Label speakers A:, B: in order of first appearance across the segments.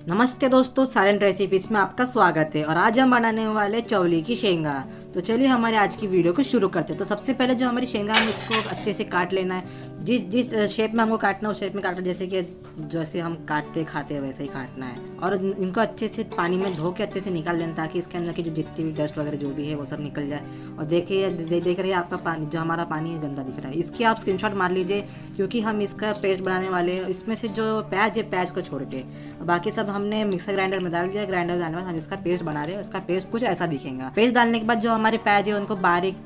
A: नमस्ते दोस्तों, silent recipes में आपका स्वागत है। और आज हम बनाने वाले चौली की शेंगा। तो चलिए हमारे आज की वीडियो को शुरू करते हैं। तो सबसे पहले जो हमारी शेंगा है उसको अच्छे से काट लेना है। जिस जिस शेप में हमको काटना है उस शेप में काटना, जैसे हम काटते खाते हैं वैसे ही काटना है। और इनको अच्छे से पानी में धो के अच्छे से निकाल लेना, ताकि इसके अंदर की जो जितनी भी डस्ट वगैरह जो भी है वो सब निकल जाए। और देखिए देख रहे हैं आपका पानी, जो हमारा पानी है गंदा दिख रहा है, इसकी आप स्क्रीनशॉट मार लीजिए, क्योंकि हम इसका पेस्ट बनाने वाले हैं। इसमें से जो प्याज है, प्याज को छोड़ के बाकी सब हमने मिक्सर ग्राइंडर में डाल दिया। ग्राइंडर डालने के बाद हम इसका पेस्ट बना रहे हैं। इसका पेस्ट कुछ ऐसा दिखेगा। पेस्ट डालने के बाद जो हमारे प्याज है उनको बारीक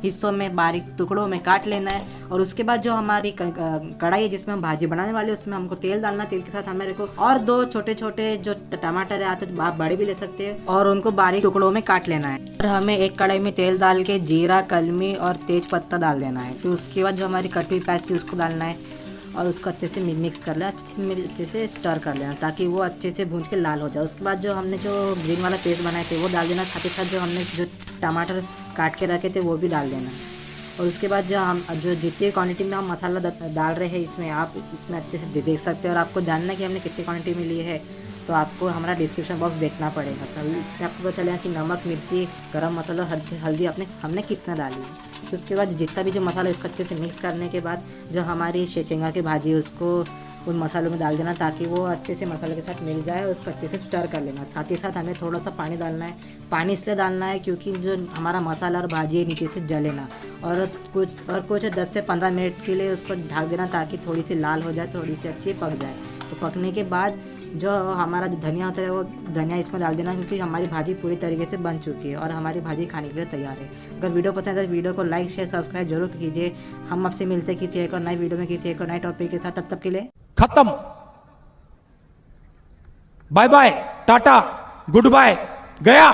A: हिस्सों में, बारीक टुकड़ों में काट लेना है। और उसके बाद जो हमारी कढ़ाई है जिसमें हम भाजी बनाने वाले हैं, उसमें हमको तेल डालना है। तेल के साथ हमारे को और दो छोटे छोटे जो टमाटर है आते, आप बड़े भी ले सकते हैं, और उनको बारीक टुकड़ों में काट लेना है। और हमें एक कढ़ाई में तेल डाल के जीरा, कलमी और तेज पत्ता डाल देना है। फिर उसके बाद जो हमारी कटी हुई प्याज थी उसको डालना है और उसको अच्छे से मिक्स कर लेना, अच्छे से स्टर कर लेना, ताकि वो अच्छे से भूंज के लाल हो जाए। उसके बाद जो हमने जो ग्रीन वाला पेस्ट बनाए थे वो डाल देना। साथ ही साथ जो हमने जो टमाटर काट के रखे थे वो भी डाल देना। और उसके बाद जो जितनी क्वांटिटी में हम मसाला डाल रहे हैं इसमें, आप इसमें अच्छे से देख सकते हैं। और आपको जानना है कि हमने कितनी क्वांटिटी में लिए है, तो आपको हमारा डिस्क्रिप्शन बॉक्स देखना पड़ेगा। सभी इसमें आपको पता चलेगा कि नमक, मिर्ची, गरम मसाला, हल्दी हमने कितना डाली है। तो उसके बाद जितना भी जो मसाला इसको अच्छे से मिक्स करने के बाद जो हमारी शेंगा की भाजी है उसको उन मसालों में डाल देना, ताकि वो अच्छे से मसाले के साथ मिल जाए। उसको अच्छे से स्टर कर लेना। साथ ही साथ हमें थोड़ा सा पानी डालना है। पानी इसलिए डालना है क्योंकि जो हमारा मसाला और भाजी है नीचे से जले ना। और कुछ 10 से 15 मिनट के लिए उसको ढक देना, ताकि थोड़ी सी लाल हो जाए, थोड़ी सी अच्छी पक जाए। तो पकने के बाद जो हमारा जो धनिया होता है वो धनिया इसमें डाल देना, क्योंकि हमारी भाजी पूरी तरीके से बन चुकी है और हमारी भाजी खाने के लिए तैयार है। अगर वीडियो पसंद है तो वीडियो को लाइक, शेयर, सब्सक्राइब जरूर कीजिए। हम आपसे मिलते हैं किसी एक और नई वीडियो में, किसी एक और नए टॉपिक के साथ। तब तक के लिए
B: खत्म। Bye bye, tata, goodbye, गया।